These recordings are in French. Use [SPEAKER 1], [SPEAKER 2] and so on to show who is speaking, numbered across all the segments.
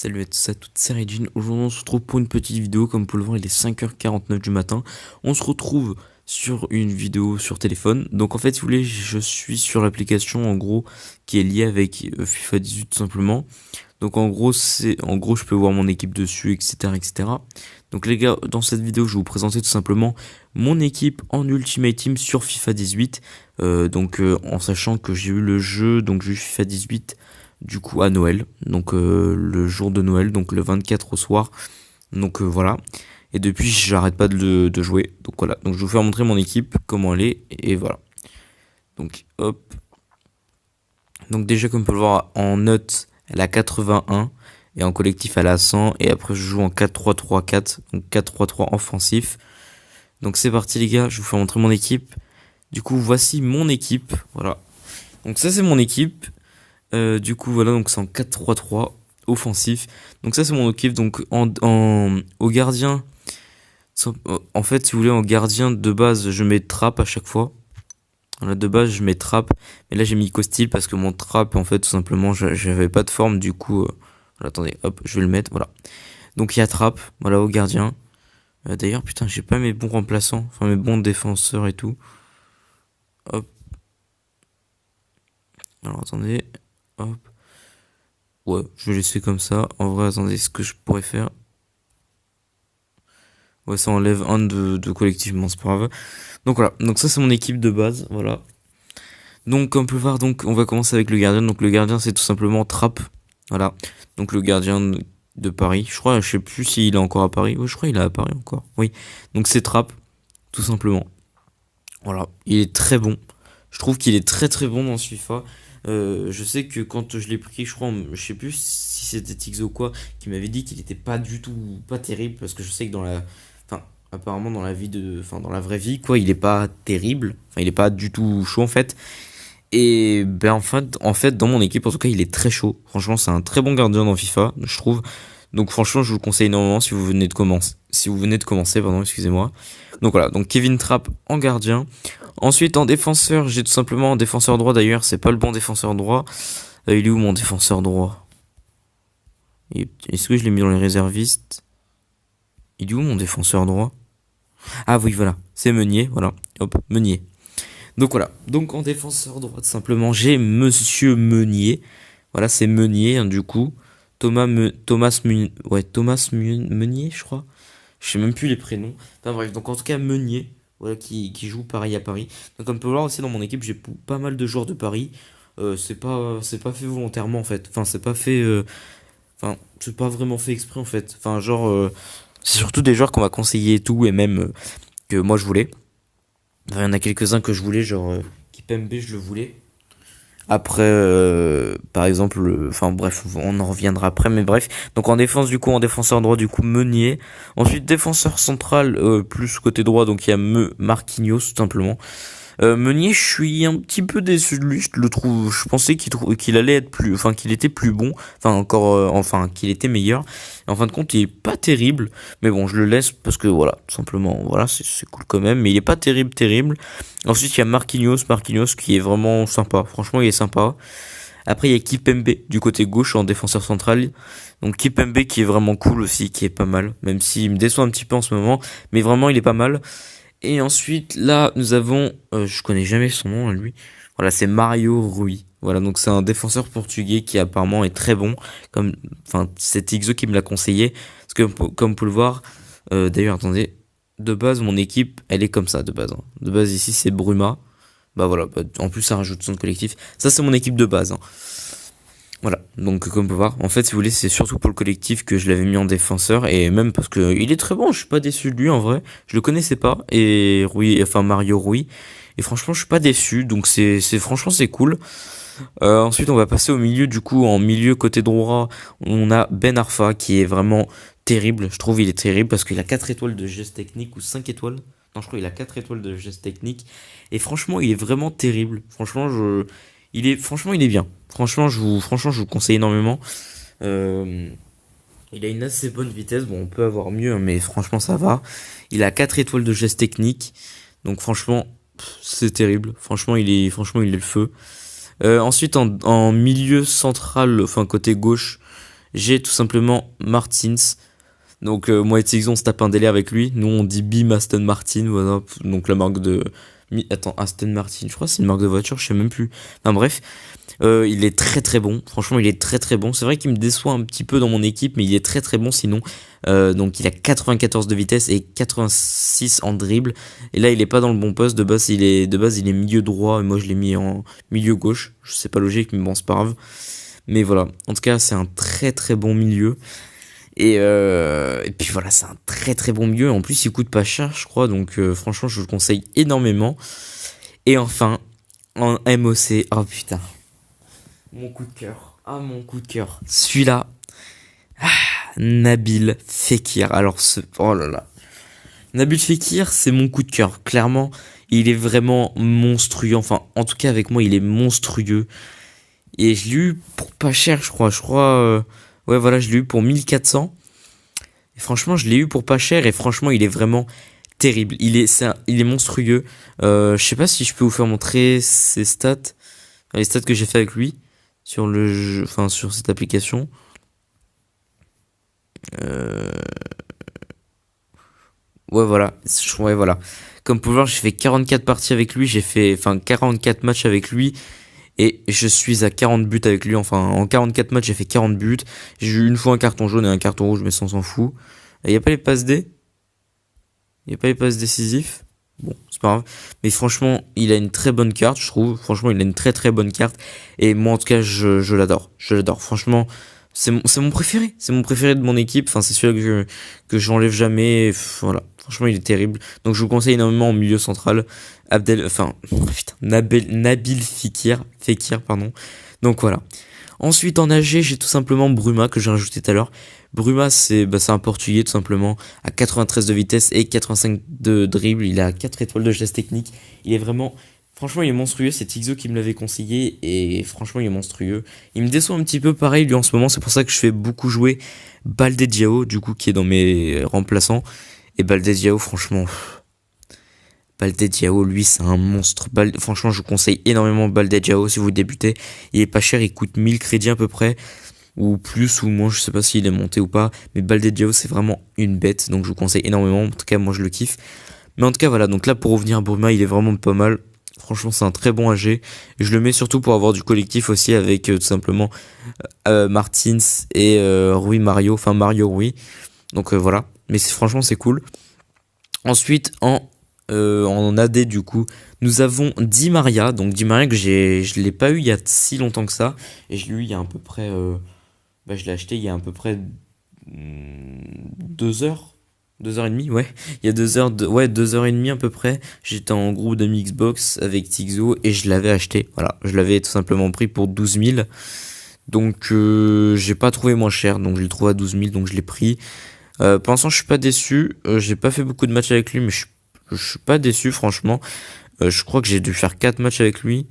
[SPEAKER 1] Salut à tous, à toutes, c'est Regine. Aujourd'hui, on se retrouve pour une petite vidéo. Comme vous pouvez le voir, il est 5h49 du matin. On se retrouve sur une vidéo sur téléphone. Donc, en fait, si vous voulez, je suis sur l'application, en gros, qui est liée avec FIFA 18, tout simplement. Donc, je peux voir mon équipe dessus, etc., etc. Donc, les gars, dans cette vidéo, je vais vous présenter tout simplement mon équipe en Ultimate Team sur FIFA 18. En sachant que j'ai eu le jeu, donc j'ai eu FIFA 18 du coup à Noël, donc le jour de Noël, donc le 24 au soir. Donc voilà. Et depuis, j'arrête pas de jouer. Donc voilà. Donc je vais vous faire montrer mon équipe, comment elle est, et voilà. Donc hop. Donc déjà, comme on peut le voir, en note, elle a 81. Et en collectif, elle a 100. Et après, je joue en 4-3-3-4. Donc 4-3-3 offensif. Donc c'est parti les gars, je vais vous faire montrer mon équipe. Du coup, voici mon équipe. Voilà. Donc ça, c'est mon équipe. Du coup, voilà, donc c'est en 4-3-3 offensif. Donc ça, c'est mon équipe. Donc au gardien, en fait, si vous voulez, en gardien de base, je mets Trapp à chaque fois. Voilà, de base, je mets Trapp. Mais là, j'ai mis Costil parce que mon Trapp, en fait, tout simplement, j'avais pas de forme. Du coup, voilà, attendez, hop, je vais le mettre. Voilà. Donc il y a Trapp, voilà, au gardien. D'ailleurs, putain, j'ai pas mes bons remplaçants. Enfin, mes bons défenseurs et tout. Hop. Alors, attendez. Hop. Ouais, je vais laisser comme ça. En vrai, attendez, ce que je pourrais faire. Ouais, ça enlève un de collectivement, c'est pas grave. Donc voilà, donc ça c'est mon équipe de base, voilà. Donc comme on peut voir, donc on va commencer avec le gardien. Donc le gardien c'est tout simplement Trapp, voilà. Donc le gardien de Paris, je crois, je sais plus s'il est encore à Paris. Ouais, je crois qu'il est à Paris encore. Oui. Donc c'est Trapp, tout simplement. Voilà, il est très bon. Je trouve qu'il est très très bon dans ce FIFA. Je sais que quand je l'ai pris, je crois, je sais plus si c'était Tixo ou quoi, qui m'avait dit qu'il était pas du tout, pas terrible, parce que je sais que enfin, apparemment dans la vie enfin, dans la vraie vie, quoi, il est pas terrible. Enfin, il est pas du tout chaud en fait. Et ben en fait, dans mon équipe, en tout cas, il est très chaud. Franchement, c'est un très bon gardien dans FIFA, je trouve. Donc franchement, je vous le conseille énormément si vous venez de commencer. Si vous venez de commencer, pardon, excusez-moi. Donc voilà, donc Kevin Trapp en gardien. Ensuite, en défenseur, j'ai tout simplement un défenseur droit. D'ailleurs, c'est pas le bon défenseur droit. Il est où mon défenseur droit? Est-ce que je l'ai mis dans les réservistes? Il est où mon défenseur droit? Ah oui, voilà, c'est Meunier. Voilà, hop, Meunier. Donc voilà, donc en défenseur droit, tout simplement, j'ai Monsieur Meunier. Voilà, c'est Meunier, hein, du coup. Thomas Meunier, je crois. Je sais même plus les prénoms. Enfin bref, donc en tout cas Meunier, voilà, qui joue pareil à Paris. Donc comme on peut le voir aussi dans mon équipe, j'ai pas mal de joueurs de Paris. C'est pas fait volontairement en fait. Enfin, c'est pas fait. Enfin, c'est pas vraiment fait exprès en fait. Enfin, genre, c'est surtout des joueurs qu'on m'a conseillé et tout, et même que moi je voulais. Enfin, il y en a quelques-uns que je voulais, genre Kipembe, je le voulais. Après, par exemple, enfin bref, on en reviendra après, mais bref. Donc en défense, du coup, en défenseur droit, du coup, Meunier. Ensuite, défenseur central, plus côté droit, donc il y a Marquinhos, tout simplement. Meunier, je suis un petit peu déçu de lui, je le trouve, je pensais qu'il allait être plus, enfin qu'il était plus bon, enfin qu'il était meilleur. Et en fin de compte, il est pas terrible, mais bon, je le laisse parce que voilà, tout simplement, voilà, c'est cool quand même, mais il est pas terrible. Ensuite, il y a Marquinhos qui est vraiment sympa, franchement, il est sympa. Après, il y a Kipembe du côté gauche en défenseur central. Donc Kipembe qui est vraiment cool aussi, qui est pas mal, même s'il me déçoit un petit peu en ce moment, mais vraiment il est pas mal. Et ensuite, là, nous avons, je connais jamais son nom, à lui. Voilà, c'est Mario Rui. Voilà, donc c'est un défenseur portugais qui apparemment est très bon. Enfin, c'est Ixo qui me l'a conseillé. Parce que, comme vous pouvez le voir, d'ailleurs, attendez, de base, mon équipe, elle est comme ça, de base, hein. De base, ici, c'est Bruma. Bah voilà, en plus, ça rajoute son collectif. Ça, c'est mon équipe de base, hein. Voilà, donc comme on peut voir, en fait, si vous voulez, c'est surtout pour le collectif que je l'avais mis en défenseur, et même parce que il est très bon, je suis pas déçu de lui en vrai, je le connaissais pas, et Rui, enfin Mario Rui, et franchement, je suis pas déçu, donc franchement, c'est cool. Ensuite, on va passer au milieu, du coup, en milieu côté droit, on a Ben Arfa qui est vraiment terrible, je trouve il est terrible parce qu'il a 4 étoiles de geste technique ou 5 étoiles. Non, je crois qu'il a 4 étoiles de geste technique, et franchement, il est vraiment terrible. Franchement, il est bien. Franchement, je vous conseille énormément. Euh, il a une assez bonne vitesse. Bon, on peut avoir mieux, hein, mais franchement, ça va. Il a 4 étoiles de geste technique. Donc, franchement, c'est terrible. Franchement, il est le feu. Ensuite, en milieu central, enfin, côté gauche, j'ai tout simplement Martins. Donc moi et Tiggs on se tape un délai avec lui. Nous on dit Bim Aston Martin, voilà. Donc la marque de... Attends, Aston Martin, je crois que c'est une marque de voiture, je sais même plus. Enfin bref, il est très très bon. Franchement, il est très très bon. C'est vrai qu'il me déçoit un petit peu dans mon équipe, mais il est très très bon sinon. Donc il a 94 de vitesse et 86 en dribble. Et là, il est pas dans le bon poste. De base, il est milieu droit et moi je l'ai mis en milieu gauche. Je sais pas logique, mais bon, c'est pas grave. Mais voilà. En tout cas, c'est un très très bon milieu. Et puis voilà, c'est un très très bon milieu. En plus, il coûte pas cher, je crois. Donc franchement, je vous le conseille énormément. Et enfin, en MOC, oh putain, mon coup de cœur. Ah, mon coup de cœur. Celui-là, Nabil Fekir. Alors, oh là là. Nabil Fekir, c'est mon coup de cœur. Clairement, il est vraiment monstrueux. Enfin, en tout cas, avec moi, il est monstrueux. Et je l'ai eu pour pas cher, je crois. Ouais, voilà, je l'ai eu pour 1400. Et franchement, je l'ai eu pour pas cher. Et franchement, il est vraiment terrible. Il est monstrueux. Je sais pas si je peux vous faire montrer ses stats. Les stats que j'ai fait avec lui. Sur le jeu, enfin, sur cette application. Euh, Ouais, voilà. Ouais, voilà. Comme pour voir, j'ai fait 44 parties avec lui. J'ai fait, enfin, 44 matchs avec lui. Et je suis à 40 buts avec lui. Enfin, en 44 matchs, j'ai fait 40 buts. J'ai eu une fois un carton jaune et un carton rouge, mais ça, on s'en fout. Il n'y a pas les passes D. Il n'y a pas les passes décisifs. Bon, c'est pas grave. Mais franchement, il a une très bonne carte, je trouve. Franchement, il a une très très bonne carte. Et moi, en tout cas, je l'adore. Je l'adore. Franchement, c'est mon préféré. C'est mon préféré de mon équipe. Enfin, c'est celui-là que j'enlève jamais. Voilà. Franchement, il est terrible. Donc, je vous conseille énormément en milieu central. Enfin, putain, Nabil Fekir, pardon. Donc, voilà. Ensuite, en AG, j'ai tout simplement Bruma que j'ai rajouté tout à l'heure. Bruma, c'est un Portugais tout simplement, à 93 de vitesse et 85 de dribble. Il a 4 étoiles de geste technique. Il est vraiment, franchement, il est monstrueux. C'est Tixo qui me l'avait conseillé et franchement, il est monstrueux. Il me déçoit un petit peu pareil lui en ce moment. C'est pour ça que je fais beaucoup jouer Baldé Diao, du coup, qui est dans mes remplaçants. Et Baldé Diao, franchement, Baldé Diao, lui, c'est un monstre. Franchement, je vous conseille énormément Baldé Diao si vous débutez. Il est pas cher, il coûte 1000 crédits à peu près. Ou plus, ou moins, je sais pas s'il est monté ou pas. Mais Baldé Diao, c'est vraiment une bête. Donc je vous conseille énormément. En tout cas, moi, je le kiffe. Mais en tout cas, voilà. Donc là, pour revenir à Bruma, il est vraiment pas mal. Franchement, c'est un très bon AG. Je le mets surtout pour avoir du collectif aussi avec tout simplement Martins et Rui Mario. Enfin, Mario Rui. Donc voilà. Mais franchement, c'est cool. Ensuite, en AD du coup, nous avons Di Maria. Donc Di Maria que je l'ai pas eu il y a si longtemps que ça. Et je l'ai eu il y a à peu près... je l'ai acheté il y a à peu près 2 heures. 2 heures et demie, ouais. Il y a 2 heures, ouais, 2 heures et demie à peu près. J'étais en groupe de Xbox avec Tixo et je l'avais acheté. Voilà, je l'avais tout simplement pris pour 12 000. Donc j'ai pas trouvé moins cher. Donc je l'ai trouvé à 12 000, donc je l'ai pris. Pour l'instant, je suis pas déçu. J'ai pas fait beaucoup de matchs avec lui, mais je suis pas déçu, franchement. Je crois que j'ai dû faire 4 matchs avec lui.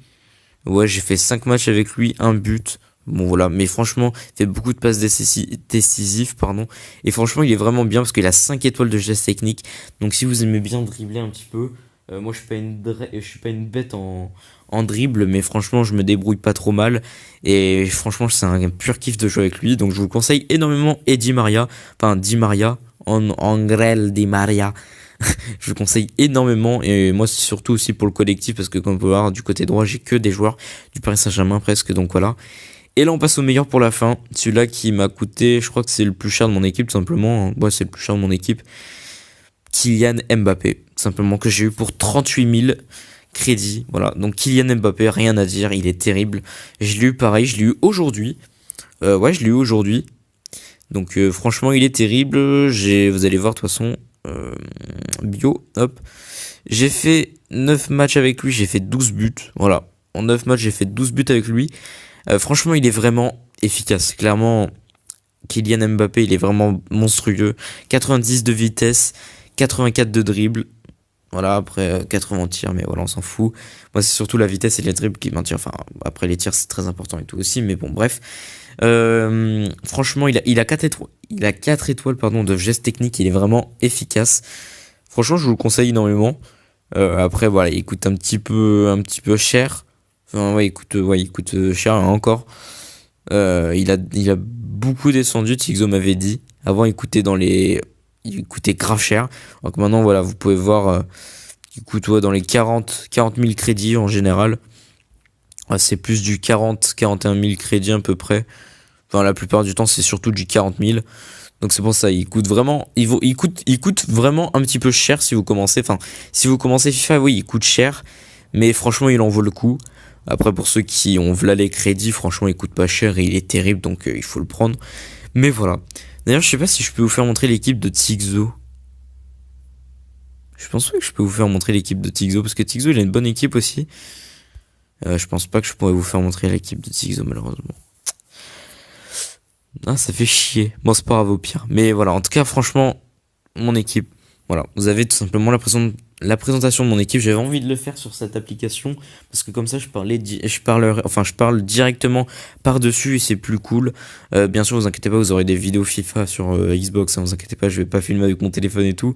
[SPEAKER 1] Ouais, j'ai fait 5 matchs avec lui, un but. Bon, voilà. Mais franchement, il fait beaucoup de passes décisives, pardon. Et franchement, il est vraiment bien parce qu'il a 5 étoiles de geste technique. Donc, si vous aimez bien dribbler un petit peu, moi, je suis pas une bête en dribble, mais franchement, je me débrouille pas trop mal. Et franchement, c'est un pur kiff de jouer avec lui. Donc, je vous le conseille énormément. Et Di Maria, enfin, Di Maria, en grel Di Maria. Je vous conseille énormément et moi c'est surtout aussi pour le collectif parce que comme vous pouvez voir du côté droit j'ai que des joueurs du Paris Saint-Germain presque, donc voilà. Et là on passe au meilleur pour la fin, celui-là qui m'a coûté, je crois que c'est le plus cher de mon équipe tout simplement. Ouais, c'est le plus cher de mon équipe, Kylian Mbappé, tout simplement, que j'ai eu pour 38 000 crédits. Voilà, donc Kylian Mbappé, rien à dire, il est terrible. Je l'ai eu pareil, je l'ai eu aujourd'hui. Ouais, je l'ai eu aujourd'hui. Donc franchement il est terrible. Vous allez voir de toute façon, bio, hop. J'ai fait 9 matchs avec lui, j'ai fait 12 buts. Voilà, en 9 matchs j'ai fait 12 buts avec lui. Franchement il est vraiment efficace. Clairement Kylian Mbappé il est vraiment monstrueux. 90 de vitesse, 84 de dribble. Voilà, après 80 tirs, mais voilà, on s'en fout. Moi, c'est surtout la vitesse et les dribbles qui m'attirent. Enfin, après les tirs, c'est très important et tout aussi, mais bon, bref. Franchement, il a 4 étoiles. Il a 4 étoiles, pardon, de geste technique. Il est vraiment efficace. Franchement, je vous le conseille énormément. Après, voilà, il coûte un petit peu cher. Enfin, ouais, il coûte cher hein, encore. Il a beaucoup descendu, Tixo m'avait dit. Avant, il coûtait grave cher. Donc maintenant, voilà, vous pouvez voir, il coûte dans les 40 000 crédits en général. C'est plus du 41 000 crédits à peu près. Enfin, la plupart du temps, c'est surtout du 40 000. Donc c'est pour ça, il coûte vraiment, il coûte vraiment un petit peu cher si vous commencez. Enfin, si vous commencez FIFA, oui, il coûte cher, mais franchement, il en vaut le coup. Après, pour ceux qui ont v'là les crédits, franchement, il coûte pas cher et il est terrible, donc il faut le prendre. Mais voilà. D'ailleurs, je sais pas si je peux vous faire montrer l'équipe de Tixo. Je pense pas que je peux vous faire montrer l'équipe de Tixo, parce que Tixo, il a une bonne équipe aussi. Je pense pas que je pourrais vous faire montrer l'équipe de Tixo, malheureusement. Ah, ça fait chier. Bon, c'est pas grave au pire. Mais voilà, en tout cas, franchement, mon équipe. Voilà, vous avez tout simplement la présentation de mon équipe. J'avais envie de le faire sur cette application parce que comme ça, je parle directement par-dessus et c'est plus cool. Bien sûr, vous inquiétez pas, vous aurez des vidéos FIFA sur Xbox. Hein, vous inquiétez pas, je vais pas filmer avec mon téléphone et tout.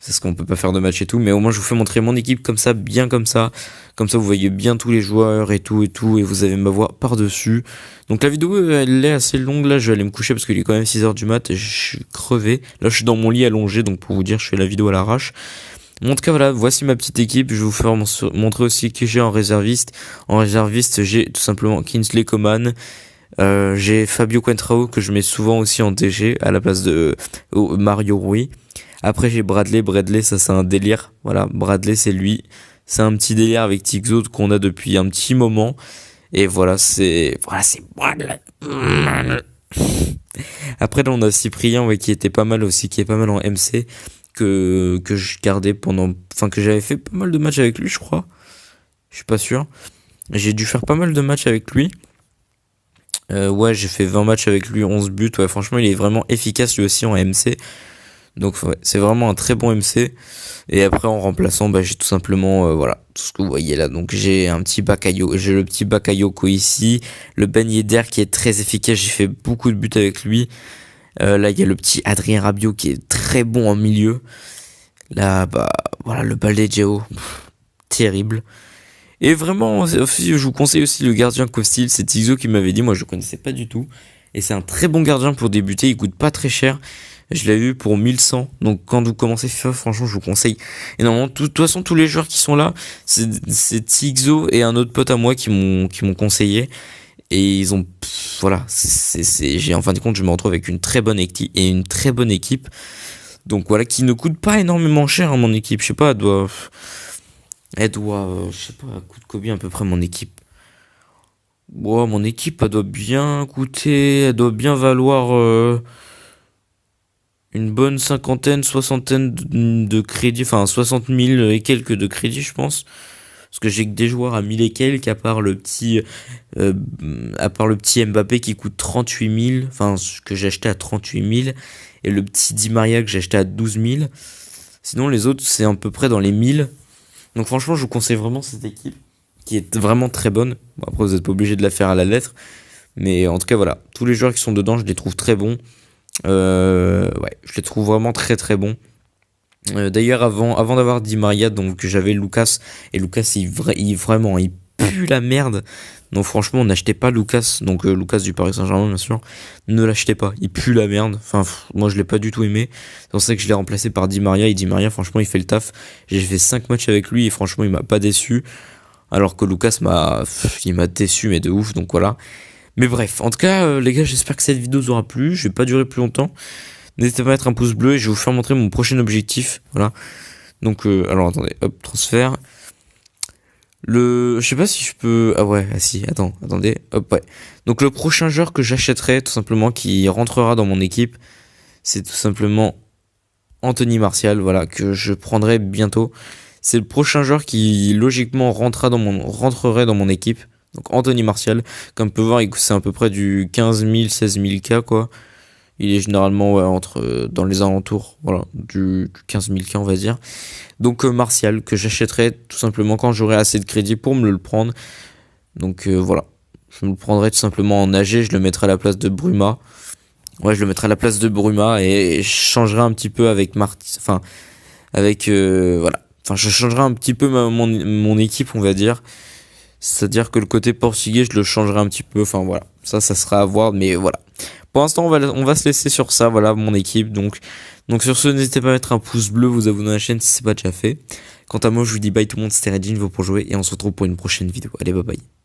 [SPEAKER 1] C'est ce qu'on peut pas faire de match et tout, mais au moins je vous fais montrer mon équipe comme ça, bien comme ça. Comme ça, vous voyez bien tous les joueurs et tout, et vous avez ma voix par-dessus. Donc la vidéo, elle est assez longue, là, je vais aller me coucher parce qu'il est quand même 6h du mat, et je suis crevé. Là, je suis dans mon lit allongé, donc pour vous dire, je fais la vidéo à l'arrache. En tout cas, voilà, voici ma petite équipe. Je vais vous faire montrer aussi qui j'ai en réserviste. En réserviste, j'ai tout simplement Kingsley Coman. J'ai Fabio Quentrao que je mets souvent aussi en DG à la place de Mario Rui. Après j'ai Bradley, ça c'est un délire, voilà, Bradley c'est lui, c'est un petit délire avec Tixo qu'on a depuis un petit moment, et c'est Bradley. Après là on a Cyprien, ouais, qui était pas mal aussi, qui est pas mal en MC, que je gardais que j'avais fait pas mal de matchs avec lui je crois, je suis pas sûr, j'ai dû faire pas mal de matchs avec lui. Ouais, j'ai fait 20 matchs avec lui, 11 buts, ouais, franchement il est vraiment efficace lui aussi en MC. Donc ouais, c'est vraiment un très bon MC. Et après en remplaçant, j'ai tout simplement voilà, tout ce que vous voyez là. Donc j'ai le petit Bakayoko ici, le Ben Yedder qui est très efficace, j'ai fait beaucoup de buts avec lui. Là il y a le petit Adrien Rabiot qui est très bon en milieu. Là voilà, le Baldejao, terrible. Et vraiment, je vous conseille aussi le gardien Costil, c'est Tixo qui m'avait dit, moi je le connaissais pas du tout. Et c'est un très bon gardien pour débuter, il coûte pas très cher. Je l'ai vu pour 1100. Donc quand vous commencez FIFA, franchement, je vous conseille énormément. De toute façon, tous les joueurs qui sont là, c'est Tixo et un autre pote à moi qui m'ont conseillé. Et ils ont, voilà, j'ai en fin de compte, je me retrouve avec une très bonne équipe. Donc voilà, qui ne coûte pas énormément cher, hein, mon équipe. Je sais pas, je sais pas, elle coûte combien à peu près mon équipe. Bon, mon équipe, elle doit bien coûter, elle doit bien valoir une bonne cinquantaine, soixantaine de crédits, enfin 60 000 et quelques de crédits, je pense. Parce que j'ai que des joueurs à 1000 et quelques, euh, à part le petit Mbappé qui coûte 38 000, enfin, que j'ai acheté à 38 000, et le petit Di Maria que j'ai acheté à 12 000. Sinon, les autres, c'est à peu près dans les 1000. Donc franchement, je vous conseille vraiment cette équipe, qui est vraiment très bonne. Bon, après, vous n'êtes pas obligé de la faire à la lettre. Mais en tout cas, voilà, tous les joueurs qui sont dedans, je les trouve très bons. Ouais, je les trouve vraiment très très bons. D'ailleurs, avant d'avoir Di Maria, donc j'avais Lucas, et Lucas, il pue la merde. Donc franchement, n'achetez pas Lucas, donc Lucas du Paris Saint-Germain bien sûr, ne l'achetez pas, il pue la merde. Enfin, moi je l'ai pas du tout aimé. C'est pour ça que je l'ai remplacé par Di Maria, et Di Maria, franchement, il fait le taf. J'ai fait 5 matchs avec lui et franchement, il m'a pas déçu. Alors que Lucas il m'a déçu, mais de ouf, donc voilà. Mais bref, en tout cas, les gars, j'espère que cette vidéo vous aura plu. Je vais pas durer plus longtemps. N'hésitez pas à mettre un pouce bleu et je vais vous faire montrer mon prochain objectif. Voilà. Donc, alors attendez, hop, transfert. Je sais pas si je peux. Ah ouais, ah si, attendez, hop, ouais. Donc, le prochain joueur que j'achèterai, tout simplement, qui rentrera dans mon équipe, c'est tout simplement Anthony Martial, voilà, que je prendrai bientôt. C'est le prochain joueur qui, logiquement, rentrerait dans mon équipe. Donc Anthony Martial, comme on peut voir, c'est à peu près du 15 000, 16 000 K, quoi. Il est généralement dans les alentours, voilà, du 15 000 K, on va dire. Donc Martial, que j'achèterai tout simplement quand j'aurai assez de crédit pour me le prendre. Donc voilà, je me le prendrai tout simplement en AG, je le mettrai à la place de Bruma. Ouais, je le mettrai à la place de Bruma et je changerai un petit peu avec voilà. Enfin, je changerai un petit peu mon équipe, on va dire. C'est-à-dire que le côté portugais, je le changerai un petit peu. Enfin voilà, ça sera à voir, mais voilà. Pour l'instant, on va se laisser sur ça, voilà, mon équipe. Donc sur ce, n'hésitez pas à mettre un pouce bleu, vous abonner à la chaîne si c'est pas déjà fait. Quant à moi, je vous dis bye tout le monde, c'était Regine, vous pour jouer, et on se retrouve pour une prochaine vidéo. Allez, bye bye.